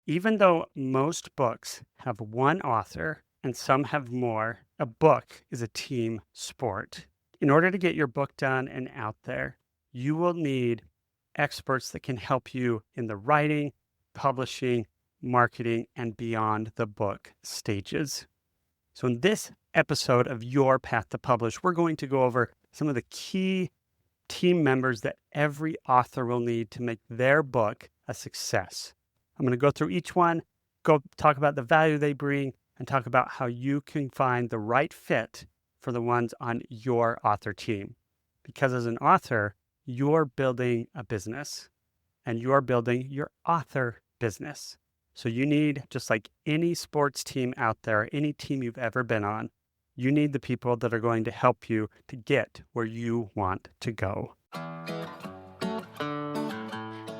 Even though most books have one author and some have more, a book is a team sport. In order to get your book done and out there, you will need experts that can help you in the writing, publishing, marketing, and beyond the book stages. So in this episode of Your Path to Publish, we're going to go over some of the key team members that every author will need to make their book a success. I'm going to go through each one, go talk about the value they bring, and talk about how you can find the right fit for the ones on your author team. Because as an author, you're building a business and you're building your author business. So you need, just like any sports team out there, any team you've ever been on, you need the people that are going to help you to get where you want to go.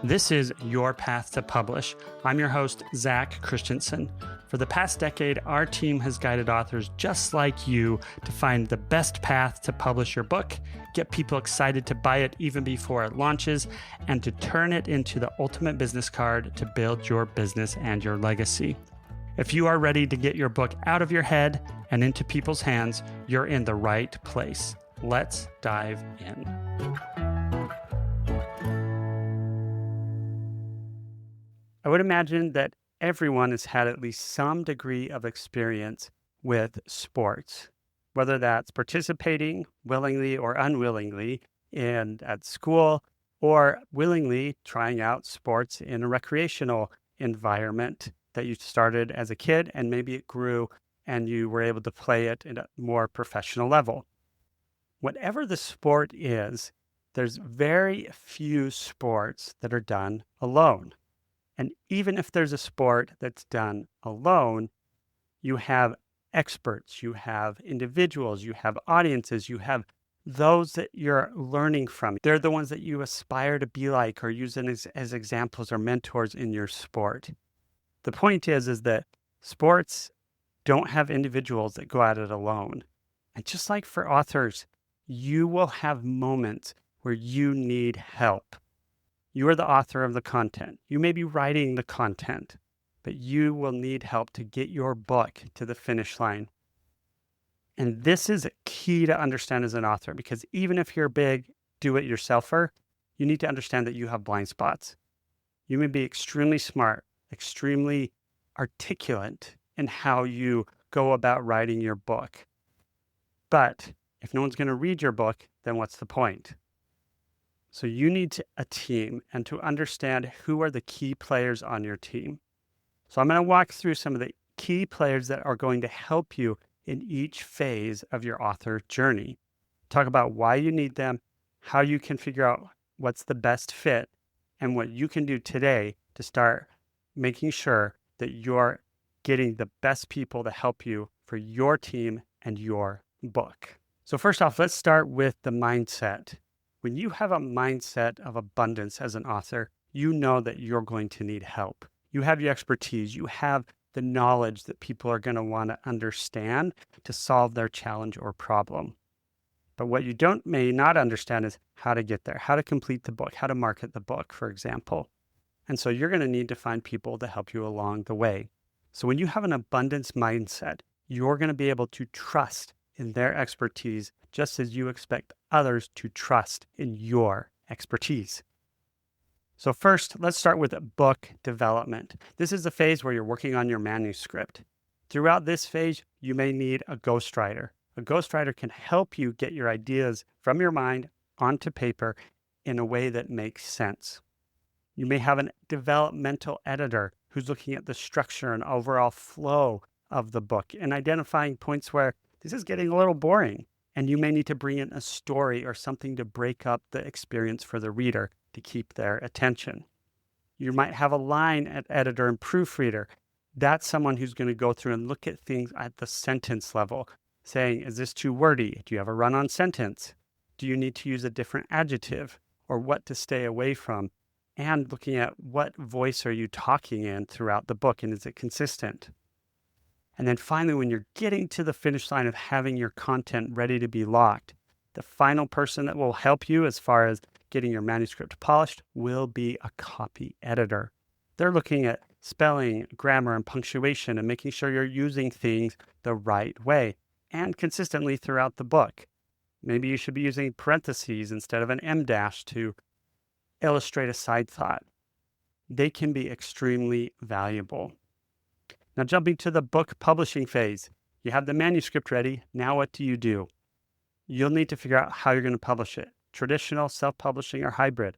This is Your Path to Publish. I'm your host, Zach Christensen. For the past decade, our team has guided authors just like you to find the best path to publish your book, get people excited to buy it even before it launches, and to turn it into the ultimate business card to build your business and your legacy. If you are ready to get your book out of your head and into people's hands, you're in the right place. Let's dive in. I would imagine that everyone has had at least some degree of experience with sports, whether that's participating willingly or unwillingly at school, or willingly trying out sports in a recreational environment that you started as a kid, and maybe it grew and you were able to play it at a more professional level. Whatever the sport is, there's very few sports that are done alone. And even if there's a sport that's done alone, you have experts, you have individuals, you have audiences, you have those that you're learning from. They're the ones that you aspire to be like or use as examples or mentors in your sport. The point is that sports don't have individuals that go at it alone. And just like for authors, you will have moments where you need help. You are the author of the content. You may be writing the content, but you will need help to get your book to the finish line. And this is key to understand as an author, because even if you're a big do-it-yourselfer, you need to understand that you have blind spots. You may be extremely smart, extremely articulate in how you go about writing your book. But if no one's going to read your book, then what's the point? So you need a team, and to understand who are the key players on your team. So I'm going to walk through some of the key players that are going to help you in each phase of your author journey. Talk about why you need them, how you can figure out what's the best fit, and what you can do today to start making sure that you're getting the best people to help you for your team and your book. So first off, let's start with the mindset. When you have a mindset of abundance as an author, you know that you're going to need help. You have your expertise. You have the knowledge that people are going to want to understand to solve their challenge or problem. But what you may not understand is how to get there, how to complete the book, how to market the book, for example. And so you're going to need to find people to help you along the way. So when you have an abundance mindset, you're going to be able to trust in their expertise, just as you expect others to trust in your expertise. So first, let's start with book development. This is the phase where you're working on your manuscript. Throughout this phase, you may need a ghostwriter. A ghostwriter can help you get your ideas from your mind onto paper in a way that makes sense. You may have a developmental editor who's looking at the structure and overall flow of the book and identifying points where this is getting a little boring, and you may need to bring in a story or something to break up the experience for the reader to keep their attention. You might have a line editor and proofreader. That's someone who's going to go through and look at things at the sentence level, saying, is this too wordy? Do you have a run-on sentence? Do you need to use a different adjective, or what to stay away from? And looking at what voice are you talking in throughout the book, and is it consistent? And then finally, when you're getting to the finish line of having your content ready to be locked, the final person that will help you as far as getting your manuscript polished will be a copy editor. They're looking at spelling, grammar, and punctuation, and making sure you're using things the right way and consistently throughout the book. Maybe you should be using parentheses instead of an em dash to illustrate a side thought. They can be extremely valuable. Now, jumping to the book publishing phase, you have the manuscript ready. Now, what do? You'll need to figure out how you're going to publish it: traditional, self-publishing, or hybrid.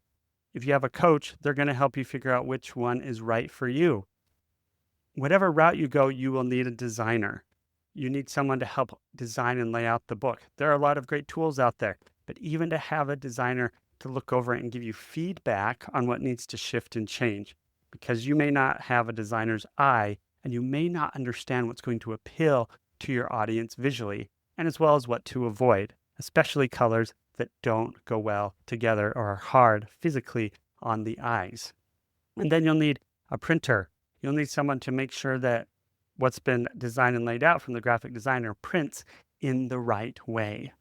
If you have a coach, they're going to help you figure out which one is right for you. Whatever route you go, you will need a designer. You need someone to help design and lay out the book. There are a lot of great tools out there, but even to have a designer to look over it and give you feedback on what needs to shift and change, because you may not have a designer's eye and you may not understand what's going to appeal to your audience visually, and as well as what to avoid, especially colors that don't go well together or are hard physically on the eyes. And then you'll need a printer. You'll need someone to make sure that what's been designed and laid out from the graphic designer prints in the right way.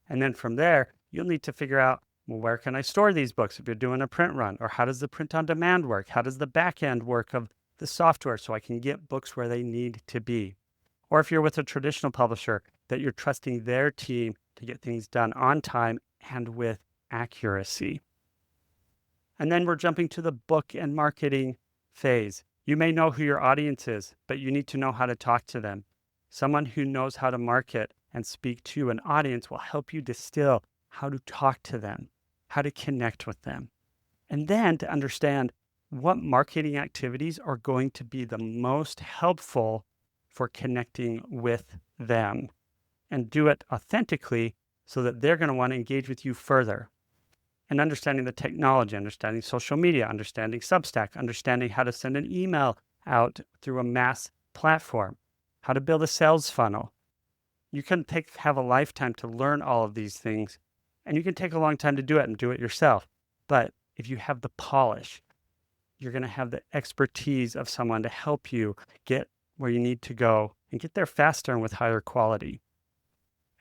And then from there, you'll need to figure out, well, where can I store these books if you're doing a print run? Or how does the print on demand work? How does the back end work of the software so I can get books where they need to be? Or if you're with a traditional publisher, that you're trusting their team to get things done on time and with accuracy. And then we're jumping to the book and marketing phase. You may know who your audience is, but you need to know how to talk to them. Someone who knows how to market and speak to an audience will help you distill how to talk to them, how to connect with them, and then to understand what marketing activities are going to be the most helpful for connecting with them, and do it authentically so that they're going to want to engage with you further. And understanding the technology, understanding social media, understanding Substack, understanding how to send an email out through a mass platform, how to build a sales funnel. You can have a lifetime to learn all of these things, and you can take a long time to do it and do it yourself. But if you have the polish, you're going to have the expertise of someone to help you get where you need to go and get there faster and with higher quality.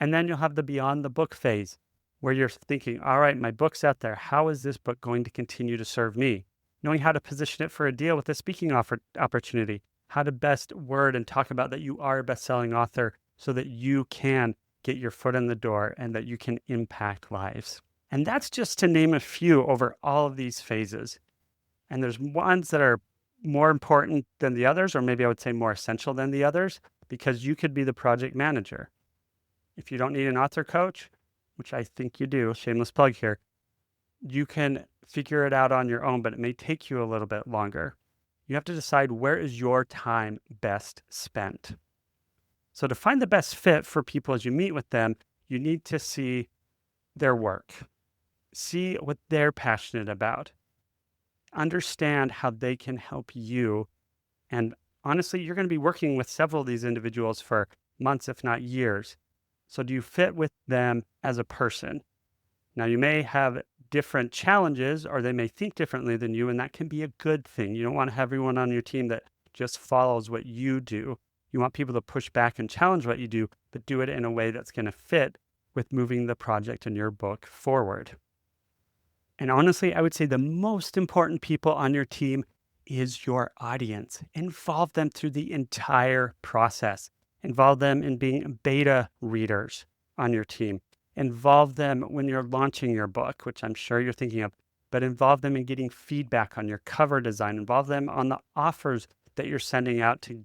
And then you'll have the beyond the book phase, where you're thinking, all right, my book's out there. How is this book going to continue to serve me? Knowing how to position it for a deal with a speaking opportunity, how to best word and talk about that you are a best-selling author so that you can get your foot in the door and that you can impact lives. And that's just to name a few over all of these phases. And there's ones that are more important than the others, or maybe I would say more essential than the others, because you could be the project manager. If you don't need an author coach, which I think you do, shameless plug here, you can figure it out on your own, but it may take you a little bit longer. You have to decide, where is your time best spent? So to find the best fit for people as you meet with them, you need to see their work, see what they're passionate about, understand how they can help you. And honestly, you're going to be working with several of these individuals for months, if not years. So do you fit with them as a person? Now, you may have different challenges, or they may think differently than you, and that can be a good thing. You don't want to have everyone on your team that just follows what you do. You want people to push back and challenge what you do, but do it in a way that's going to fit with moving the project and your book forward. And honestly, I would say the most important people on your team is your audience. Involve them through the entire process. Involve them in being beta readers on your team. Involve them when you're launching your book, which I'm sure you're thinking of, but involve them in getting feedback on your cover design. Involve them on the offers that you're sending out to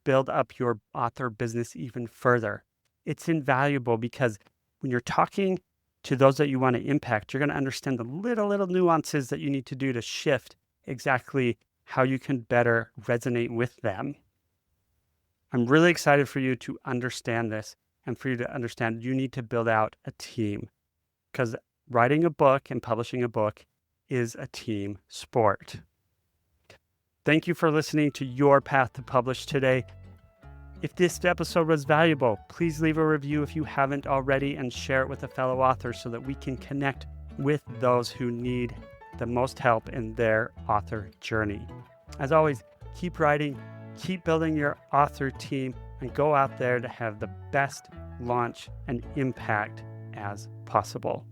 build up your author business even further. It's invaluable because when you're talking to those that you want to impact, you're going to understand the little nuances that you need to do to shift exactly how you can better resonate with them. I'm really excited for you to understand this and for you to understand you need to build out a team, because writing a book and publishing a book is a team sport. Thank you for listening to Your Path to Publish today. If this episode was valuable, please leave a review if you haven't already and share it with a fellow author so that we can connect with those who need the most help in their author journey. As always, keep writing, keep building your author team, and go out there to have the best launch and impact as possible.